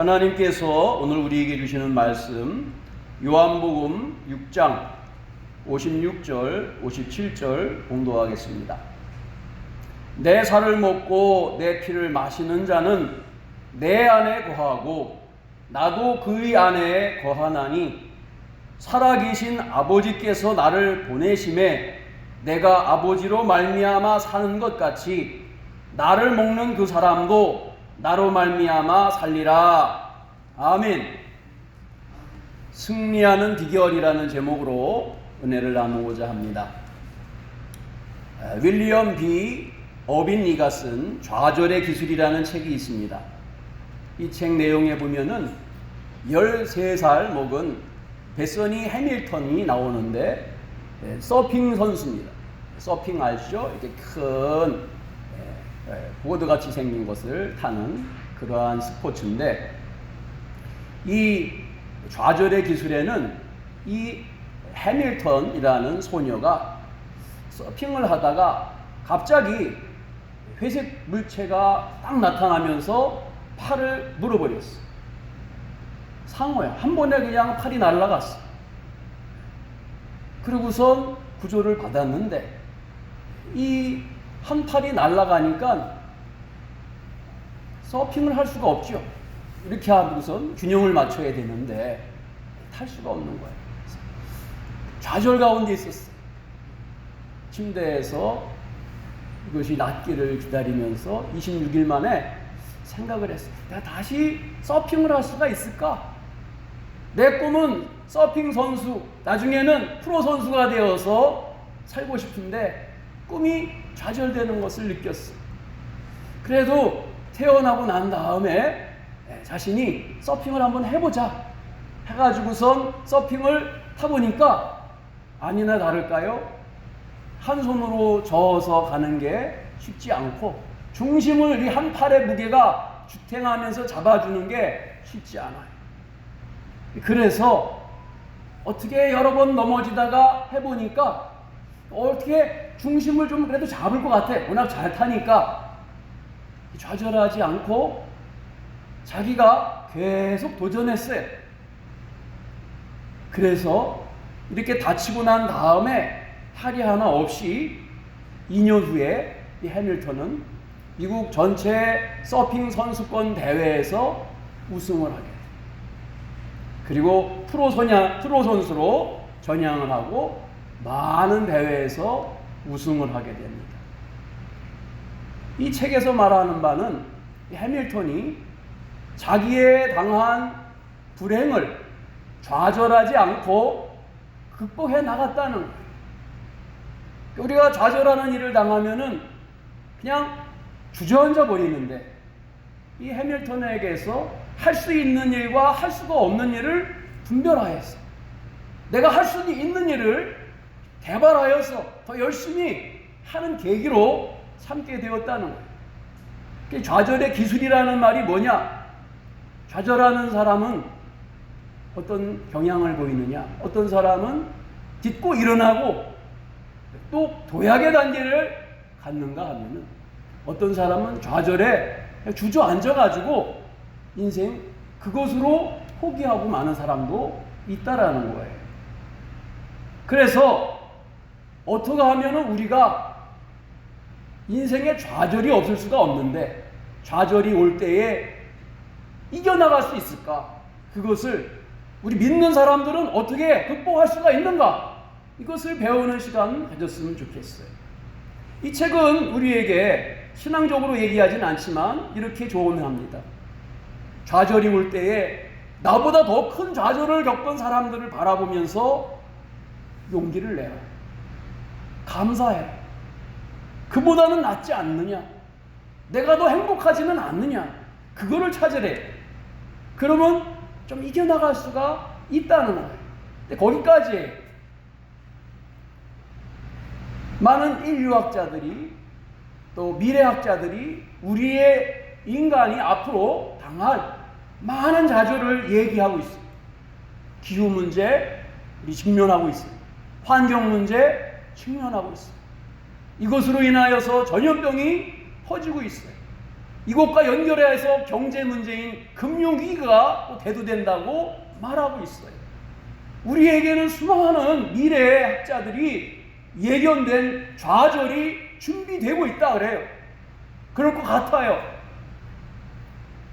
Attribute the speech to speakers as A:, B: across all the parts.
A: 하나님께서 오늘 우리에게 주시는 말씀 요한복음 6장 56절 57절 공독하겠습니다. 내 살을 먹고 내 피를 마시는 자는 내 안에 거하고 나도 그의 안에 거하나니 살아계신 아버지께서 나를 보내심에 내가 아버지로 말미암아 사는 것 같이 나를 먹는 그 사람도 나로 말미암아 살리라. 아멘. 승리하는 비결이라는 제목으로 은혜를 나누고자 합니다. 윌리엄 B. 어빈리가 쓴 좌절의 기술이라는 책이 있습니다. 이 책 내용에 보면은 13살 먹은 베서니 해밀턴이 나오는데 서핑 선수입니다. 서핑 아시죠? 이렇게 큰 보드같이 생긴 것을 타는 그러한 스포츠인데, 이 좌절의 기술에는 이 해밀턴이라는 소녀가 서핑을 하다가 갑자기 회색 물체가 딱 나타나면서 팔을 물어버렸어. 상어야. 한 번에 그냥 팔이 날아갔어. 그러고선 구조를 받았는데, 이 한 팔이 날아가니까 서핑을 할 수가 없죠. 이렇게 하고선 균형을 맞춰야 되는데 탈 수가 없는 거예요. 좌절 가운데 있었어요. 침대에서 이것이 낫기를 기다리면서 26일 만에 생각을 했어요. 내가 다시 서핑을 할 수가 있을까? 내 꿈은 서핑 선수, 나중에는 프로 선수가 되어서 살고 싶은데 꿈이 좌절되는 것을 느꼈어. 그래도 태어나고 난 다음에 자신이 서핑을 한번 해보자 해가지고선 서핑을 타보니까 아니나 다를까요? 한 손으로 저어서 가는 게 쉽지 않고 중심을 이 한 팔의 무게가 주행하면서 잡아주는 게 쉽지 않아요. 그래서 어떻게 여러 번 넘어지다가 해보니까 어떻게 중심을 좀 그래도 잡을 것 같아. 워낙 잘 타니까. 좌절하지 않고 자기가 계속 도전했어요. 그래서 이렇게 다치고 난 다음에 탈이 하나 없이 2년 후에 이 해밀턴은 미국 전체 서핑 선수권 대회에서 우승을 하게 돼요. 그리고 프로 선수로 전향을 하고 많은 대회에서 우승을 하게 됩니다. 이 책에서 말하는 바는 해밀턴이 자기의 당한 불행을 좌절하지 않고 극복해 나갔다는 거예요. 우리가 좌절하는 일을 당하면은 그냥 주저앉아 버리는데, 이 해밀턴에게서 할 수 있는 일과 할 수가 없는 일을 분별하였어. 내가 할 수 있는 일을 개발하여서 더 열심히 하는 계기로 삼게 되었다는 거예요. 좌절의 기술이라는 말이 뭐냐? 좌절하는 사람은 어떤 경향을 보이느냐? 어떤 사람은 딛고 일어나고 또 도약의 단계를 갖는가 하면은, 어떤 사람은 좌절에 주저앉아가지고 인생 그것으로 포기하고 마는 사람도 있다라는 거예요. 그래서 어떻게 하면은 우리가 인생에 좌절이 없을 수가 없는데, 좌절이 올 때에 이겨나갈 수 있을까? 그것을 우리 믿는 사람들은 어떻게 극복할 수가 있는가? 이것을 배우는 시간 가졌으면 좋겠어요. 이 책은 우리에게 신앙적으로 얘기하진 않지만 이렇게 조언합니다. 좌절이 올 때에 나보다 더 큰 좌절을 겪은 사람들을 바라보면서 용기를 내라. 감사해라. 그보다는 낫지 않느냐? 내가 더 행복하지는 않느냐? 그거를 찾으래. 그러면 좀 이겨나갈 수가 있다는 거예요. 근데 거기까지 많은 인류학자들이 또 미래학자들이 우리의 인간이 앞으로 당할 많은 좌절을 얘기하고 있어요. 기후 문제 우리 직면하고 있어요. 환경 문제 직면하고 있어요. 이것으로 인하여서 전염병이 퍼지고 있어요. 이것과 연결해서 경제 문제인 금융위기가 또 대두된다고 말하고 있어요. 우리에게는 수많은 미래의 학자들이 예견된 좌절이 준비되고 있다 그래요. 그럴 것 같아요.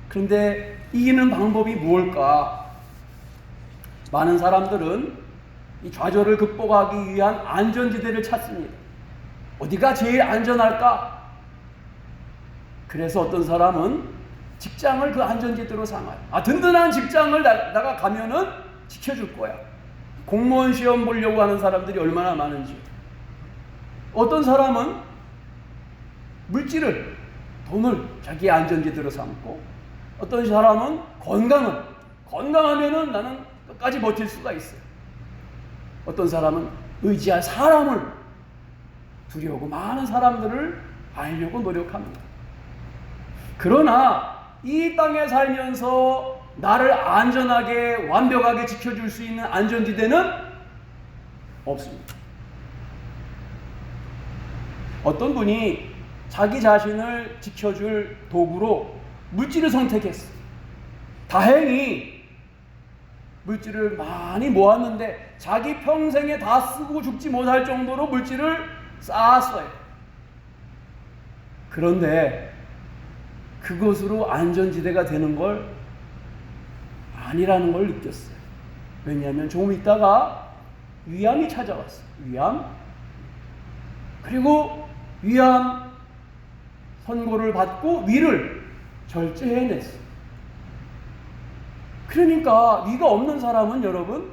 A: 그런데 이기는 방법이 무엇일까? 많은 사람들은 이 좌절을 극복하기 위한 안전지대를 찾습니다. 어디가 제일 안전할까? 그래서 어떤 사람은 직장을 그 안전지대로 삼아요. 든든한 직장을 내가 가면은 지켜줄 거야. 공무원 시험 보려고 하는 사람들이 얼마나 많은지. 어떤 사람은 물질을, 돈을 자기의 안전지대로 삼고, 어떤 사람은 건강하면은 나는 끝까지 버틸 수가 있어요. 어떤 사람은 의지할 사람을 두려고 많은 사람들을 알려고 노력합니다. 그러나 이 땅에 살면서 나를 안전하게 완벽하게 지켜줄 수 있는 안전지대는 없습니다. 어떤 분이 자기 자신을 지켜줄 도구로 물질을 선택했어요. 다행히 물질을 많이 모았는데 자기 평생에 다 쓰고 죽지 못할 정도로 물질을 쌓았어요. 그런데 그것으로 안전지대가 되는 걸 아니라는 걸 느꼈어요. 왜냐하면 조금 있다가 위암이 찾아왔어요. 그리고 위암 선고를 받고 위를 절제해냈어요. 그러니까 위가 없는 사람은 여러분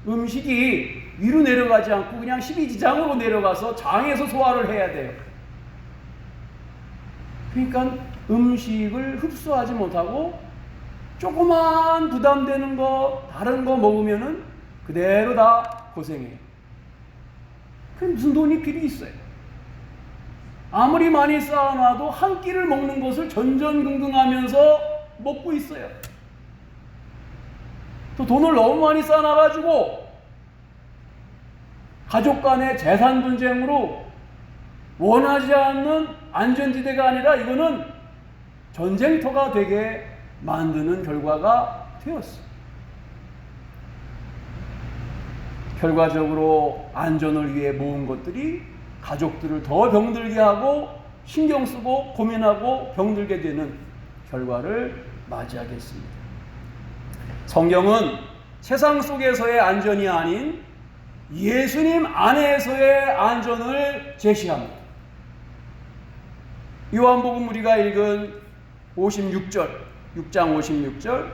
A: 음식이 위로 내려가지 않고 그냥 십이지장으로 내려가서 장에서 소화를 해야 돼요. 그러니까 음식을 흡수하지 못하고 조그만 부담되는 거 다른 거 먹으면은 그대로 다 고생해요. 그게 무슨 돈이 필요 있어요? 아무리 많이 쌓아놔도 한 끼를 먹는 것을 전전긍긍하면서 먹고 있어요. 또 돈을 너무 많이 쌓아놔가지고 가족 간의 재산 분쟁으로 원하지 않는 안전지대가 아니라 이거는 전쟁터가 되게 만드는 결과가 되었어요. 결과적으로 안전을 위해 모은 것들이 가족들을 더 병들게 하고 신경 쓰고 고민하고 병들게 되는 결과를 맞이하겠습니다. 성경은 세상 속에서의 안전이 아닌 예수님 안에서의 안전을 제시합니다. 요한복음 우리가 읽은 56절, 6장 56절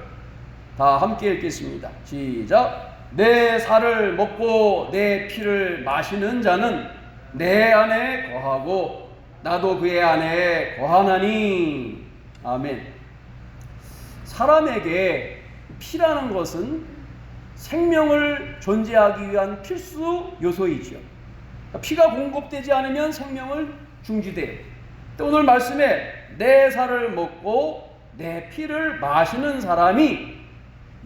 A: 다 함께 읽겠습니다. 시작. 내 살을 먹고 내 피를 마시는 자는 내 안에 거하고 나도 그의 안에 거하나니. 아멘. 사람에게 피라는 것은 생명을 존재하기 위한 필수 요소이죠. 피가 공급되지 않으면 생명을 중지돼요. 또 오늘 말씀에 내 살을 먹고 내 피를 마시는 사람이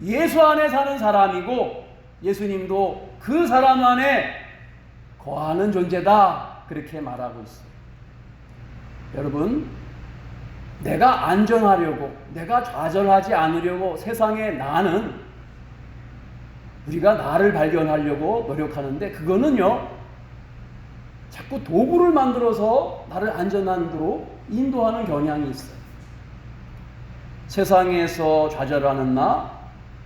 A: 예수 안에 사는 사람이고 예수님도 그 사람 안에 거하는 존재다, 그렇게 말하고 있어요. 여러분, 내가 안전하려고, 내가 좌절하지 않으려고 세상에 나는 우리가 나를 발견하려고 노력하는데 그거는요 자꾸 도구를 만들어서 나를 안전한 데로 인도하는 경향이 있어요. 세상에서 좌절하는 나,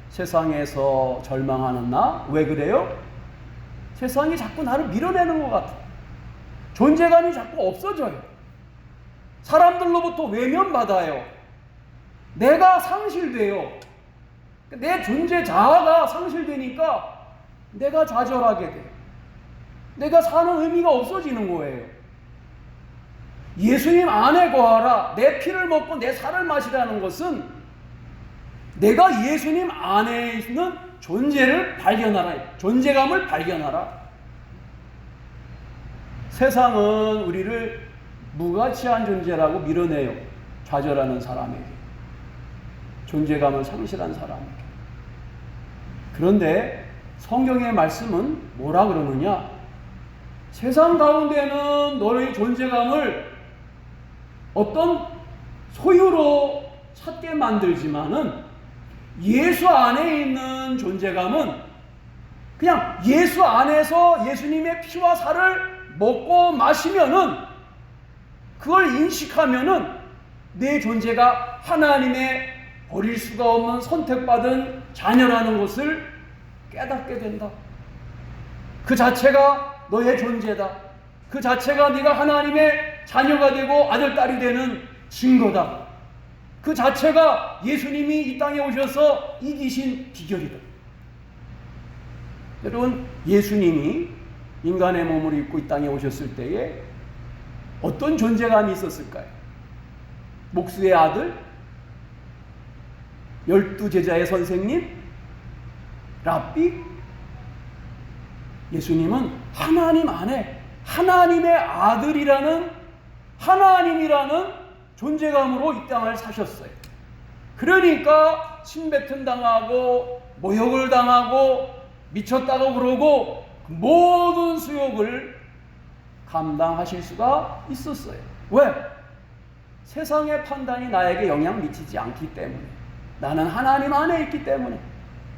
A: 세상에서 절망하는 나, 왜 그래요? 세상이 자꾸 나를 밀어내는 것 같아요. 존재감이 자꾸 없어져요. 사람들로부터 외면받아요. 내가 상실돼요. 내 존재 자아가 상실되니까 내가 좌절하게 돼요. 내가 사는 의미가 없어지는 거예요. 예수님 안에 거하라, 내 피를 먹고 내 살을 마시라는 것은 내가 예수님 안에 있는 존재를 발견하라, 존재감을 발견하라. 세상은 우리를 무가치한 존재라고 밀어내요. 좌절하는 사람에게, 존재감을 상실한 사람에게. 그런데 성경의 말씀은 뭐라 그러느냐? 세상 가운데는 너의 존재감을 어떤 소유로 찾게 만들지만은 예수 안에 있는 존재감은 그냥 예수 안에서 예수님의 피와 살을 먹고 마시면은, 그걸 인식하면은 내 존재가 하나님의 버릴 수가 없는 선택받은 자녀라는 것을 깨닫게 된다. 그 자체가 너의 존재다. 그 자체가 네가 하나님의 자녀가 되고 아들, 딸이 되는 증거다. 그 자체가 예수님이 이 땅에 오셔서 이기신 비결이다. 여러분, 예수님이 인간의 몸을 입고 이 땅에 오셨을 때에 어떤 존재감이 있었을까요? 목수의 아들? 12제자의 선생님? 랍비? 예수님은 하나님 안에 하나님의 아들이라는, 하나님이라는 존재감으로 이 땅을 사셨어요. 그러니까 침뱉음 당하고 모욕을 당하고 미쳤다고 그러고 모든 수욕을 감당하실 수가 있었어요. 왜? 세상의 판단이 나에게 영향 미치지 않기 때문에, 나는 하나님 안에 있기 때문에,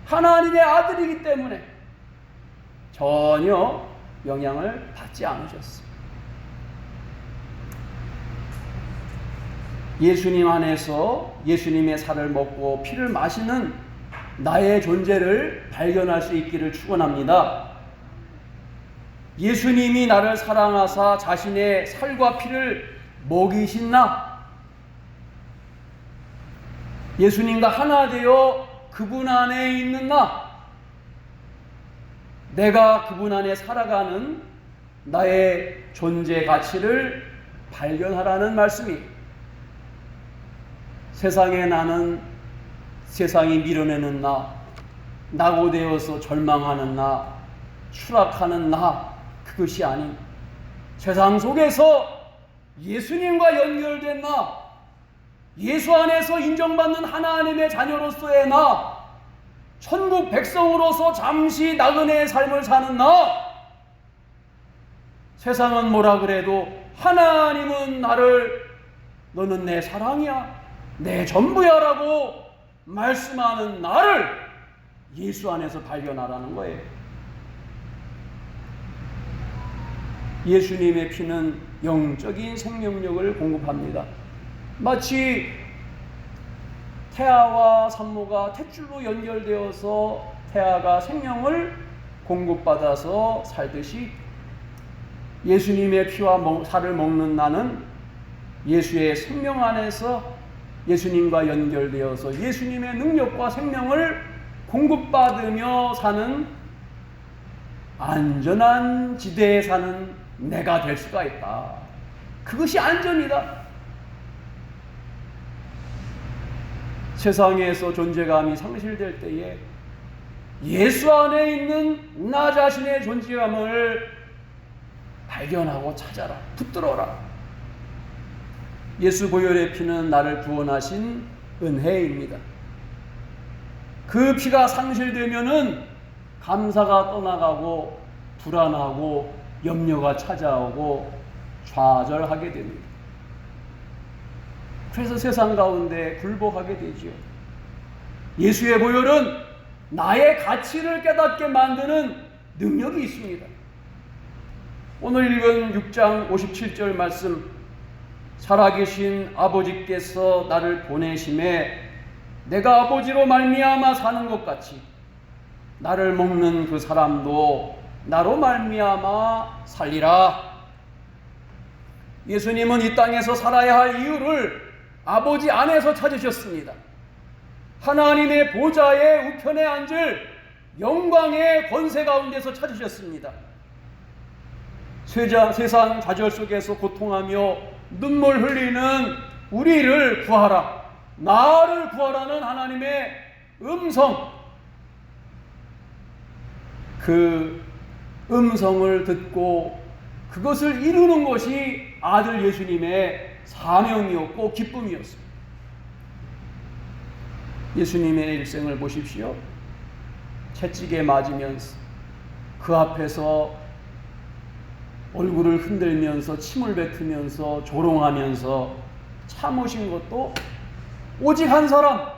A: 하나님의 아들이기 때문에 전혀 영향을 받지 않으셨어요. 예수님 안에서 예수님의 살을 먹고 피를 마시는 나의 존재를 발견할 수 있기를 축원합니다. 예수님이 나를 사랑하사 자신의 살과 피를 먹이신 나, 예수님과 하나 되어 그분 안에 있는 나, 내가 그분 안에 살아가는 나의 존재 가치를 발견하라는 말씀이, 세상에 나는 세상이 밀어내는 나, 낙오되어서 절망하는 나, 추락하는 나, 그것이 아닌 세상 속에서 예수님과 연결된 나, 예수 안에서 인정받는 하나님의 자녀로서의 나, 천국 백성으로서 잠시 나그네의 삶을 사는 나, 세상은 뭐라 그래도 하나님은 나를, 너는 내 사랑이야, 내 전부야 라고 말씀하는 나를 예수 안에서 발견하라는 거예요. 예수님의 피는 영적인 생명력을 공급합니다. 마치 태아와 산모가 탯줄로 연결되어서 태아가 생명을 공급받아서 살듯이, 예수님의 피와 살을 먹는 나는 예수의 생명 안에서 예수님과 연결되어서 예수님의 능력과 생명을 공급받으며 사는 안전한 지대에 사는 내가 될 수가 있다. 그것이 안전이다. 세상에서 존재감이 상실될 때에 예수 안에 있는 나 자신의 존재감을 발견하고 찾아라. 붙들어라. 예수 보혈의 피는 나를 구원하신 은혜입니다. 그 피가 상실되면은 감사가 떠나가고 불안하고 염려가 찾아오고 좌절하게 됩니다. 그래서 세상 가운데 굴복하게 되지요. 예수의 보혈은 나의 가치를 깨닫게 만드는 능력이 있습니다. 오늘 읽은 6장 57절 말씀, 살아계신 아버지께서 나를 보내심에 내가 아버지로 말미암아 사는 것 같이 나를 먹는 그 사람도 나로 말미암아 살리라. 예수님은 이 땅에서 살아야 할 이유를 아버지 안에서 찾으셨습니다. 하나님의 보좌의 우편에 앉을 영광의 권세 가운데서 찾으셨습니다. 세상 좌절 속에서 고통하며 눈물 흘리는 우리를 구하라, 나를 구하라는 하나님의 음성, 그 음성을 듣고 그것을 이루는 것이 아들 예수님의 사명이었고 기쁨이었습니다. 예수님의 일생을 보십시오. 채찍에 맞으면서 그 앞에서 얼굴을 흔들면서 침을 뱉으면서 조롱하면서 참으신 것도 오직 한 사람,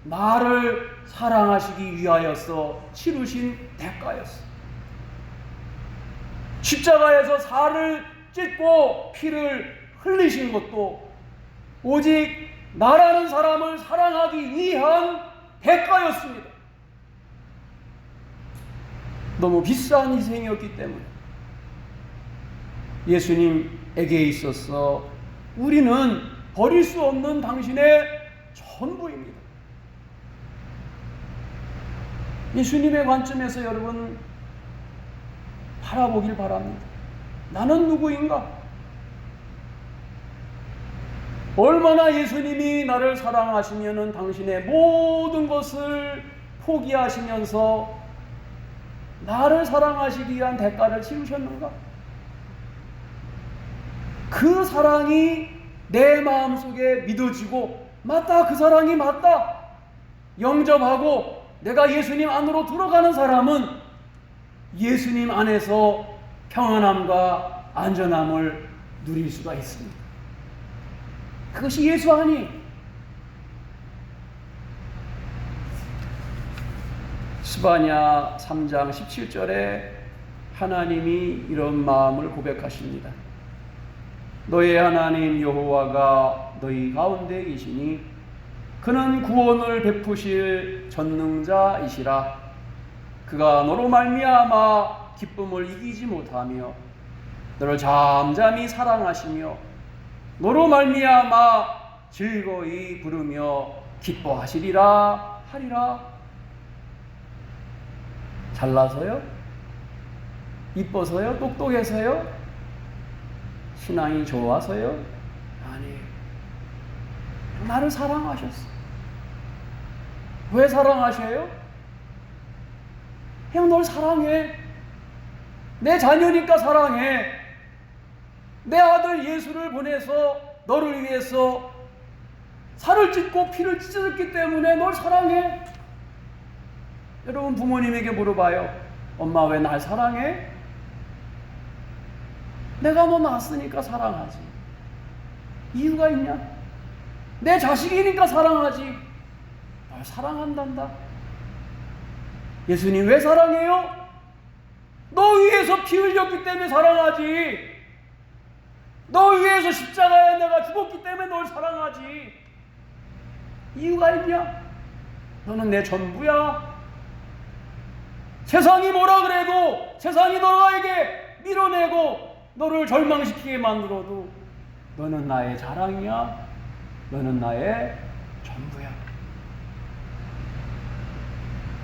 A: 나를 사랑하시기 위하여서 치르신 대가였어. 십자가에서 살을 찢고 피를 흘리신 것도 오직 나라는 사람을 사랑하기 위한 대가였습니다. 너무 비싼 희생이었기 때문에 예수님에게 있어서 우리는 버릴 수 없는 당신의 전부입니다. 예수님의 관점에서 여러분 바라보길 바랍니다. 나는 누구인가? 얼마나 예수님이 나를 사랑하시면은 당신의 모든 것을 포기하시면서 나를 사랑하시기 위한 대가를 치르셨는가? 그 사랑이 내 마음속에 믿어지고 맞다, 그 사랑이 맞다 영접하고 내가 예수님 안으로 들어가는 사람은 예수님 안에서 평안함과 안전함을 누릴 수가 있습니다. 그것이 예수 아니? 스바냐 3장 17절에 하나님이 이런 마음을 고백하십니다. 너의 하나님 여호와가 너희 가운데 계시니 그는 구원을 베푸실 전능자이시라. 그가 너로 말미암아 기쁨을 이기지 못하며 너를 잠잠히 사랑하시며 너로 말미암아 즐거이 부르며 기뻐하시리라 하리라. 잘나서요? 이뻐서요? 똑똑해서요? 신앙이 좋아서요? 아니에요. 나를 사랑하셨어. 왜 사랑하셔요? 그냥 널 사랑해. 내 자녀니까 사랑해. 내 아들 예수를 보내서 너를 위해서 살을 찢고 피를 찢었기 때문에 널 사랑해. 여러분 부모님에게 물어봐요. 엄마 왜 날 사랑해? 내가 너 낳았으니까 사랑하지. 이유가 있냐? 내 자식이니까 사랑하지. 널 사랑한단다. 예수님 왜 사랑해요? 너 위해서 피 흘렸기 때문에 사랑하지. 너 위해서 십자가에 내가 죽었기 때문에 널 사랑하지. 이유가 있냐? 너는 내 전부야. 세상이 뭐라 그래도, 세상이 너에게 밀어내고 너를 절망시키게 만들어도 너는 나의 자랑이야. 너는 나의 전부야.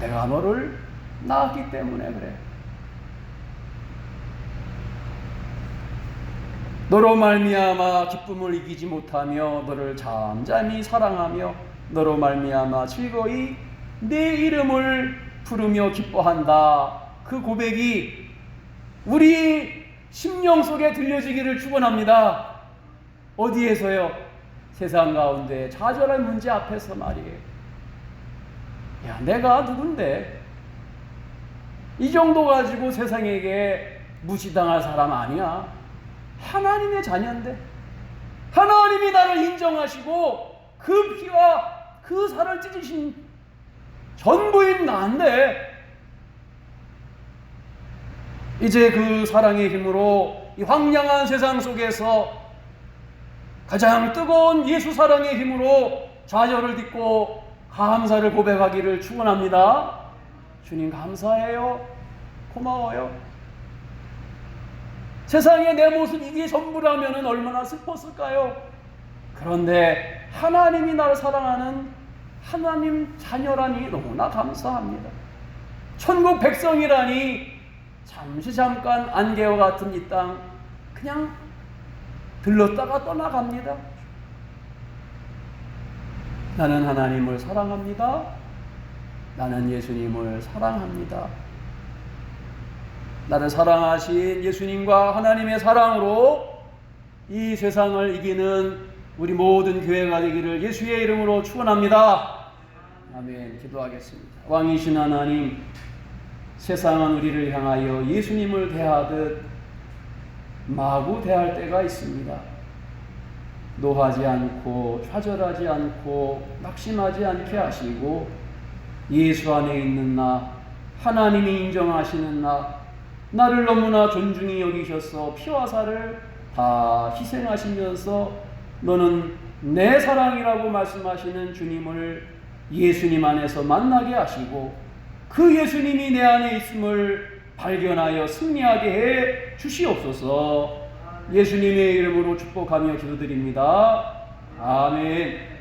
A: 내가 너를 낳았기 때문에 그래. 너로 말미암아 기쁨을 이기지 못하며 너를 잠잠히 사랑하며 너로 말미암아 즐거이 내 이름을 부르며 기뻐한다. 그 고백이 우리 심령 속에 들려지기를 축원합니다. 어디에서요? 세상 가운데 좌절한 문제 앞에서 말이에요. 야, 내가 누군데? 이 정도 가지고 세상에게 무시당할 사람 아니야. 하나님의 자녀인데 하나님이 나를 인정하시고 그 피와 그 살을 찢으신 전부인 나인데 이제 그 사랑의 힘으로 이 황량한 세상 속에서 가장 뜨거운 예수 사랑의 힘으로 좌절을 딛고 감사를 고백하기를 축원합니다. 주님 감사해요. 고마워요. 세상에 내 모습 이게 전부라면 얼마나 슬펐을까요? 그런데 하나님이 나를 사랑하는 하나님 자녀라니 너무나 감사합니다. 천국 백성이라니 잠깐 안개와 같은 이 땅 그냥 들렀다가 떠나갑니다. 나는 하나님을 사랑합니다. 나는 예수님을 사랑합니다. 나를 사랑하신 예수님과 하나님의 사랑으로 이 세상을 이기는 우리 모든 교회가 되기를 예수의 이름으로 축원합니다. 아멘. 기도하겠습니다. 왕이신 하나님, 세상은 우리를 향하여 예수님을 대하듯 마구 대할 때가 있습니다. 노하지 않고 좌절하지 않고 낙심하지 않게 하시고 예수 안에 있는 나, 하나님이 인정하시는 나를 너무나 존중히 여기셔서 피와 살을 다 희생하시면서 너는 내 사랑이라고 말씀하시는 주님을 예수님 안에서 만나게 하시고 그 예수님이 내 안에 있음을 발견하여 승리하게 해 주시옵소서. 예수님의 이름으로 축복하며 기도드립니다. 아멘.